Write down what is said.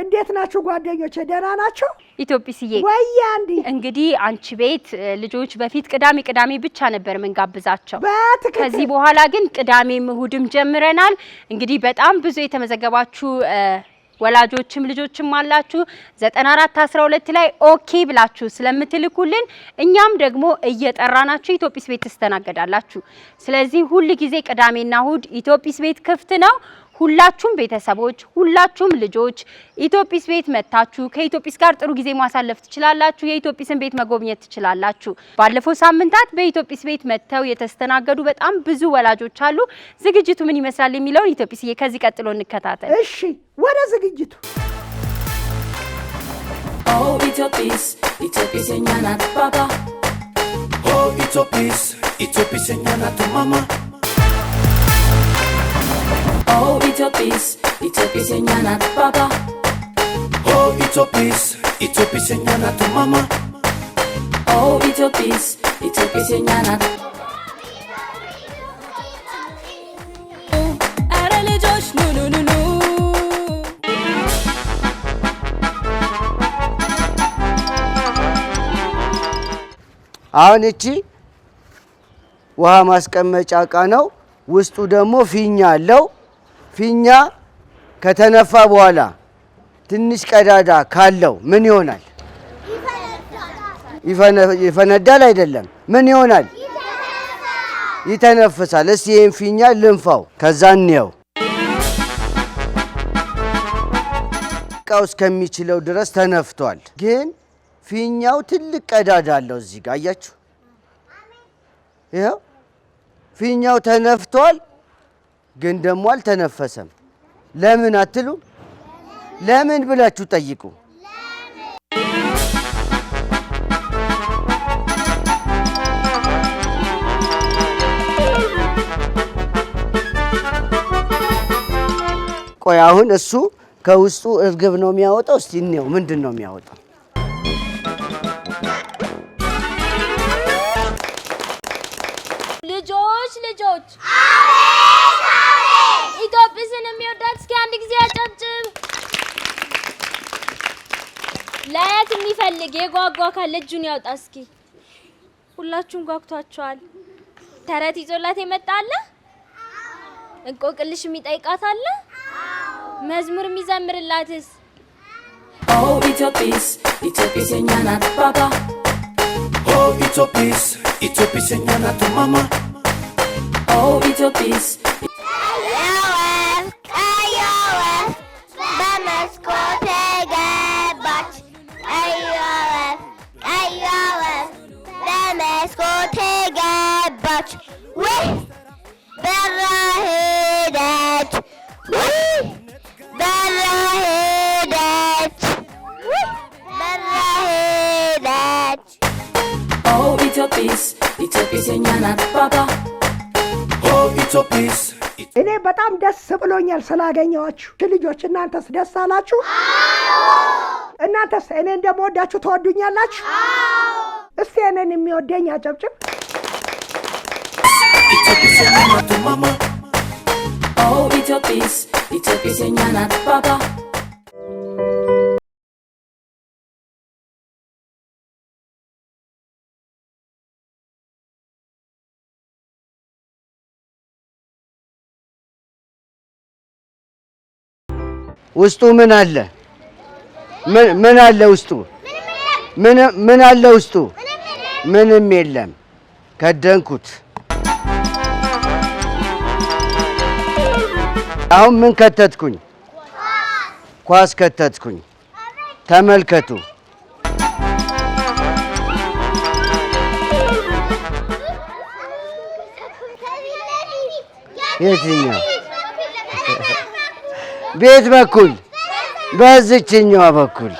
እንዴት ናችሁ ጓደኞቼ? ደህና ናችሁ? ኢትዮጵስዬ ወይ አንዲ እንግዲህ አንቺ ቤት ልጆች በፊት ቅዳሜ ብቻ ነበር መንጋብዛቸው። ከዚህ በኋላ ግን ቅዳሜም እሁድም ጀምረናል። እንግዲህ በጣም ብዙ የተመዘገባችሁ ወላጆችም ልጆችም አላችሁ 9412 ላይ ኦኬ ብላችሁ ስለምትልኩልን እኛም ደግሞ እየጠራናችሁ ኢትዮጵስ ቤት ተስተናገዳላችሁ። ስለዚህ ሁሉ ጊዜ ቅዳሜና እሁድ ኢትዮጵስ ቤት ክፍት ነው። ሁላችሁም ቤተሰቦች ሁላችሁም ልጆች ኢትዮጵስ ቤት መጣችሁ ከኢትዮጵስ ጋር ጥሩ ጊዜ ማሳለፍ ትችላላችሁ። የኢትዮጵስን ቤት መጎብኘት ትችላላችሁ። ባለፈው ሳምንታት በኢትዮጵስ ቤት መጥተው የተስተናገዱ በጣም ብዙ ወላጆች አሉ። ዝግጅቱ ምን ይመስላል የሚለውን ኢትዮጵስዬ ከዚህ ቀጥሎ እንከታተል። እሺ ወደ ዝግጅቱ። ኦ ኢትዮጵስ የኛ ናት ባባ። ኦ ኢትዮጵስ የኛ ናት ማማ። Oh, Ethiopia የኛ ናት ባባ። Oh, Ethiopia የኛ ናት ማማ። Oh, Ethiopia የኛ ናት። አረ ልጆች ኑ ኑ ኑ ኑ። አሁን እቺ ውሃ ማስቀመጫ እቃ ነው። ውስጡ ደግሞ ፊኛ አለው። ፊኛ ከተነፋ በኋላ ትንሽ ቀዳዳ ካለው ምን ይሆናል? ይፈነዳል አይደለም? ምን ይሆናል? ይተነፍሳል። እስቲ ይሄን ፊኛ ልንፋው፣ ከዛ እንየው። እቃው እስከሚችለው ድረስ ተነፍቷል። ግን ፊኛው ትልቅ ቀዳዳ አለው እዚህ ጋር አያችሁ? ይሄው ፊኛው ተነፍቷል። ግን ደግሞ አልተነፈሰም። ለምን አትሉ? ለምን ብላችሁ ጠይቁ። ቆይ አሁን እሱ ከውስጡ እርግብ ነው የሚያወጣው። እስቲ እንየው ምንድን ነው የሚያወጣው? ልጆች ኢትዮጵስን የሚወዳት እስኪ አንድ ጊዜ አጨብጭብ። ላያት የሚፈልግ የጓጓ ካለ እጁን ያውጣ እስኪ። ሁላችሁም ጓጉታችኋል። ተረት ይዞላት የመጣ አለ? እንቆቅልሽ የሚጠይቃት አለ? መዝሙር የሚዘምርላትስ? ኦ ኢትዮጵስ የኛ ናት ባባ። ኦ ኢትዮጵስ የኛ ናት ማማ። ኦ ኢትዮጵስ በመስኮቴ ገባች። በመስኮቴ ገባች። በራ ሄደች። በራ ሄደች። በራ ሄደች። ኦ ኢትዮጵስ የኛ ናት ባባ። ኦ ኢትዮጵስ እኔ በጣም ደስ ብሎኛል ስላገኘኋችሁ ልጆች። እናንተስ ደስ አላችሁ? እናንተስ እኔ እንደምወዳችሁ ተወዱኛላችሁ? እስቲ እኔን የሚወደኝ አጨብጭብ። Oh, Ethiopia የኛ ናት ባባ። ውስጡ ምን አለ? ምን አለ ውስጡ? ምን አለ ውስጡ? ምንም የለም። ከደንኩት። አሁን ምን ከተትኩኝ? ኳስ ከተትኩኝ። ተመልከቱ። የትኛው ቤት በኩል? በዚህኛው በኩል